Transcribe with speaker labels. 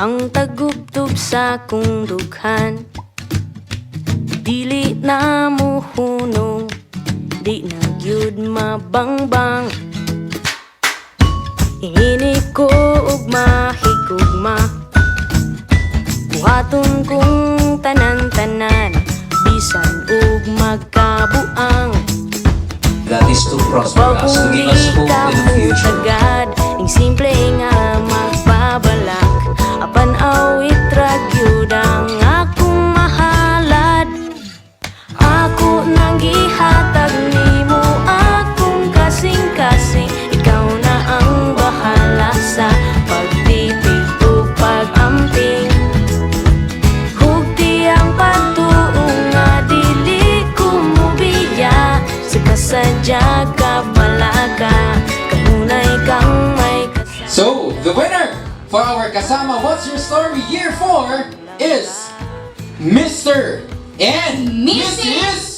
Speaker 1: ang tagubtob sa kong dughan. Dili na mo hunong, di na gyud mabangbang. Ini ko og mahigugma, buhaton kong tanan-tanan, bisan og magkabuang.
Speaker 2: That is to prosper us, to give us hope in the future.
Speaker 1: Tagad, ning simple nga magbabalak, apan awit ragyud ang akong mahalad. Ako nang gihatag nimo akong kasing-kasing, ikaw na ang bahala sa pagtipig ug pag-amping. Hugti ang pagtuong nga dili ko mubiya, sa kasadya ka balaga, kanunay kang may kasama.
Speaker 3: So, the winner for our Kasama What's Your Story Year 4 is Mr. and Mrs.